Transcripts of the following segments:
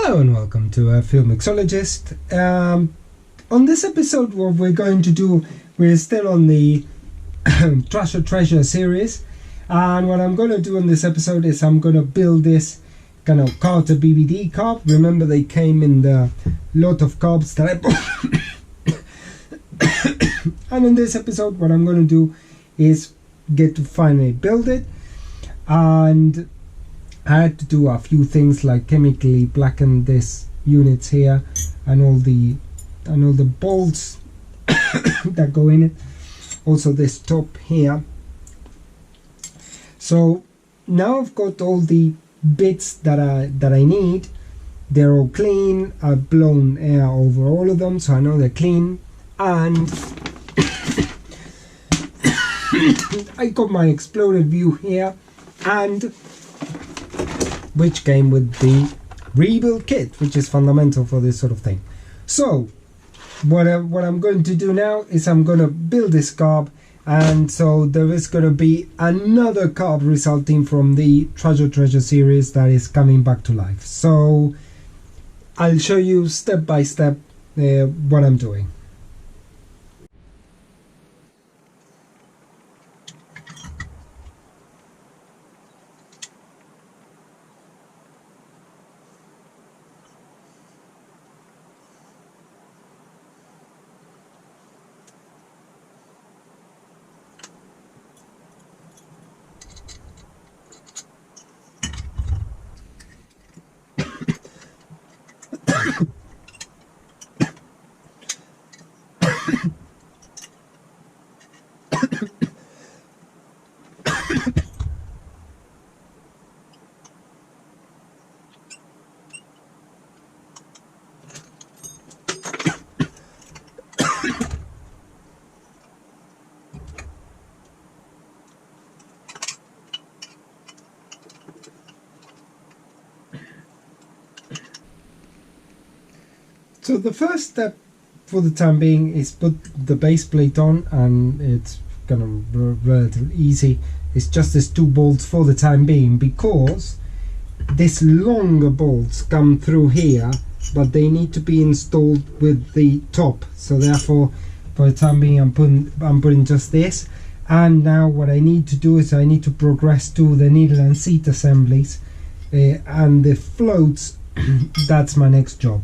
Hello and welcome to Field Mixologist. On this episode, what we're going to do, we're still on the Trash or Treasure series, and what I'm going to do in this episode is I'm going to build this kind of Carter BBD carb. Remember, they came in the lot of carbs that I bought. And in this episode, what I'm going to do is get to finally build it, and I had to do a few things like chemically blacken this units here and all the bolts that go in it, also this top here. So now I've got all the bits that I need. They're all clean. I've blown air over all of them, so I know they're clean, and I got my exploded view here, and which came with the rebuild kit, which is fundamental for this sort of thing. So what I'm going to do now is I'm going to build this carb, and so there is going to be another carb resulting from the Trash or Treasure series that is coming back to life. So I'll show you step by step what I'm doing. So the first step for the time being is put the base plate on, and it's kind of relatively easy. It's just these two bolts for the time being, because these longer bolts come through here, but they need to be installed with the top. So therefore, for the time being, I'm putting just this. And now what I need to do is I need to progress to the needle and seat assemblies, and the floats. That's my next job.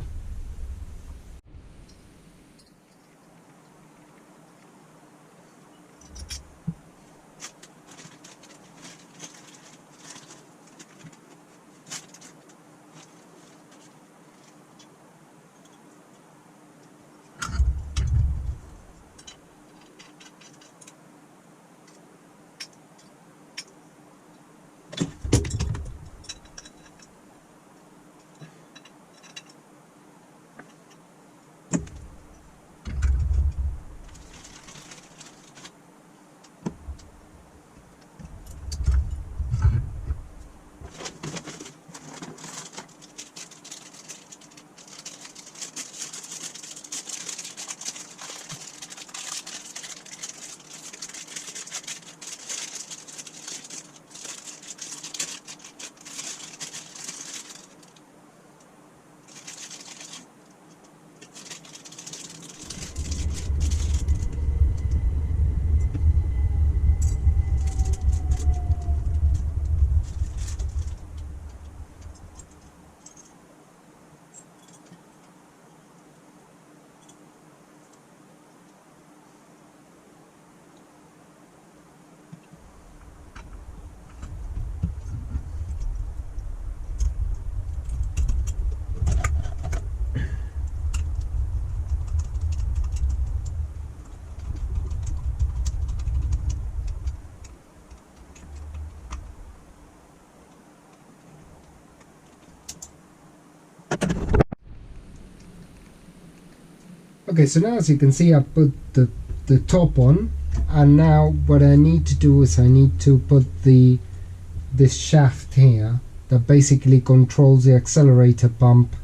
Okay, so now as you can see, I put the top on, and now what I need to do is I need to put this shaft here that basically controls the accelerator pump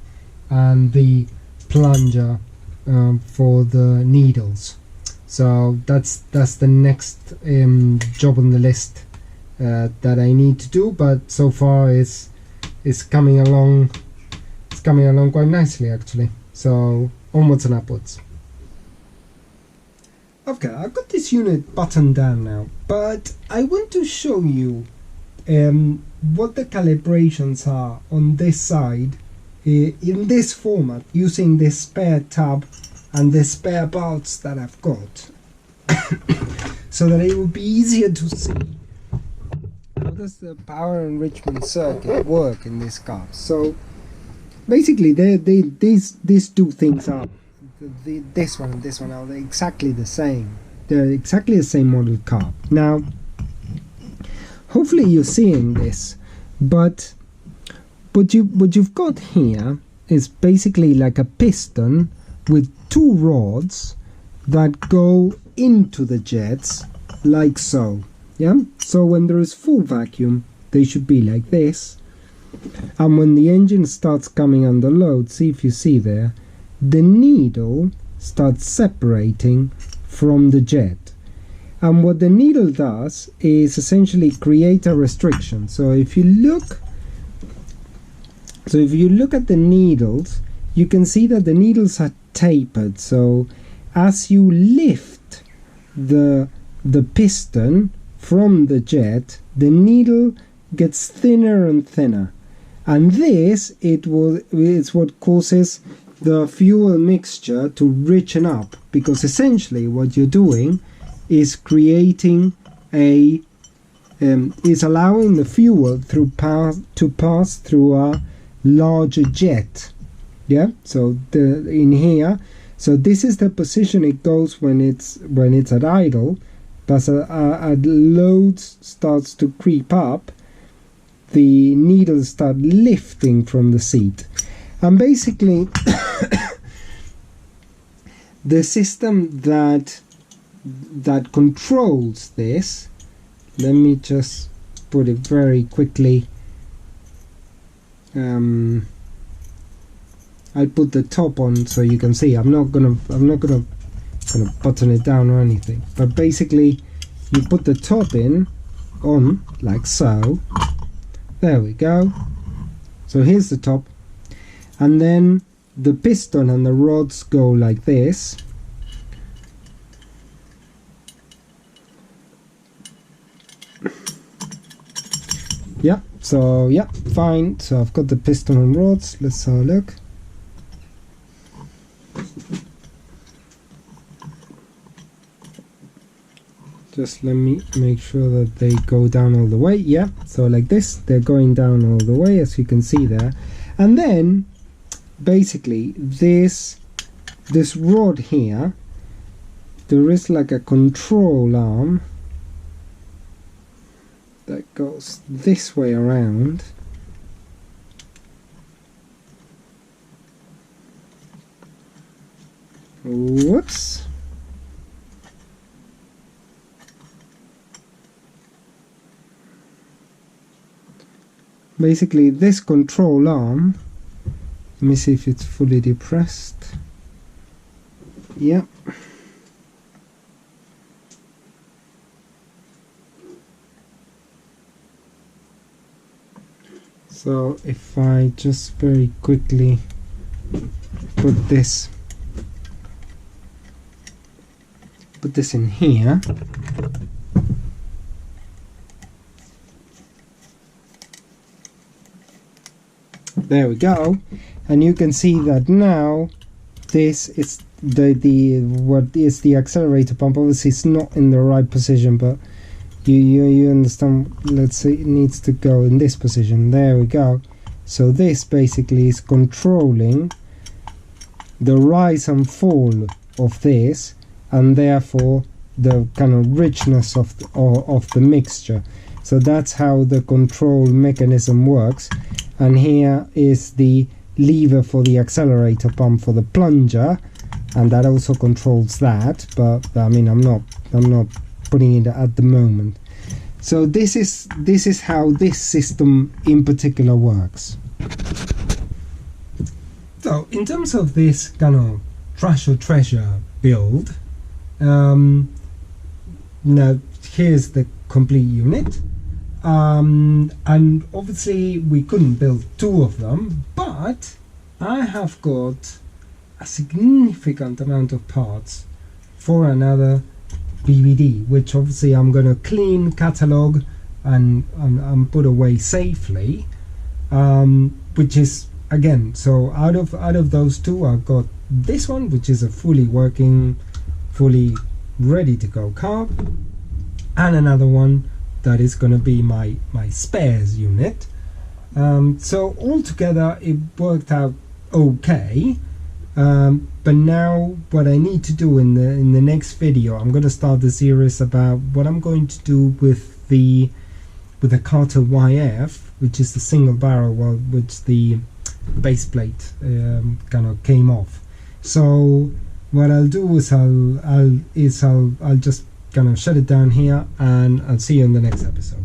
and the plunger for the needles. So that's the next job on the list that I need to do, but so far it's coming along It's coming along quite nicely actually. So onwards and upwards. Okay, I've got this unit buttoned down now, but I want to show you what the calibrations are on this side in this format, using this spare tab and the spare parts that I've got, so that it will be easier to see how does the power enrichment circuit work in this car. So basically these two things are, this one and this one are exactly the same. They're exactly the same model car. Now hopefully you're seeing this, but what you've got here is basically like a piston with two rods that go into the jets like so. Yeah, so when there is full vacuum they should be like this, and when the engine starts coming under load, see if you see there, the needle starts separating from the jet. And what the needle does is essentially create a restriction. So if you look at the needles, you can see that the needles are tapered. So as you lift the piston from the jet, the needle gets thinner and thinner. And this it's what causes the fuel mixture to richen up, because essentially what you're doing is creating is allowing the fuel to pass through a larger jet. Yeah, so in here, so this is the position it goes when it's at idle, but as load starts to creep up, the needles start lifting from the seat. And basically the system that controls this, let me just put it very quickly. I put the top on so you can see. I'm not gonna button it down or anything, but basically you put the top on like so. There we go. So here's the top, and then the piston and the rods go like this. Yeah, so yeah, fine. So I've got the piston and rods. Let's have a look. Just let me make sure that they go down all the way. Yeah, so like this, they're going down all the way, as you can see there. And then basically this rod here, there is like a control arm that goes this way around. Whoops. Basically this control arm, let me see if it's fully depressed. Yep. So if I just very quickly put this in here, there we go, and you can see that now this is what is the accelerator pump. Obviously it's not in the right position, but you understand. Let's say it needs to go in this position. There we go. So this basically is controlling the rise and fall of this, and therefore the kind of richness of the mixture. So that's how the control mechanism works. And here is the lever for the accelerator pump for the plunger, and that also controls that, but I mean I'm not putting it at the moment. So this is how this system in particular works. So in terms of this kind of trash or treasure build, now here's the complete unit. And obviously we couldn't build two of them, but I have got a significant amount of parts for another BBD, which obviously I'm going to clean, catalog, and put away safely, which is, again, so out of those two, I've got this one, which is a fully working, fully ready to go carb, and another one that is going to be my spares unit. So altogether it worked out okay, but now what I need to do in the next video, I'm going to start the series about what I'm going to do with the Carter YF, which is the single barrel, which the base plate kind of came off. So what I'll do is I'll just kind of shut it down here, and I'll see you in the next episode.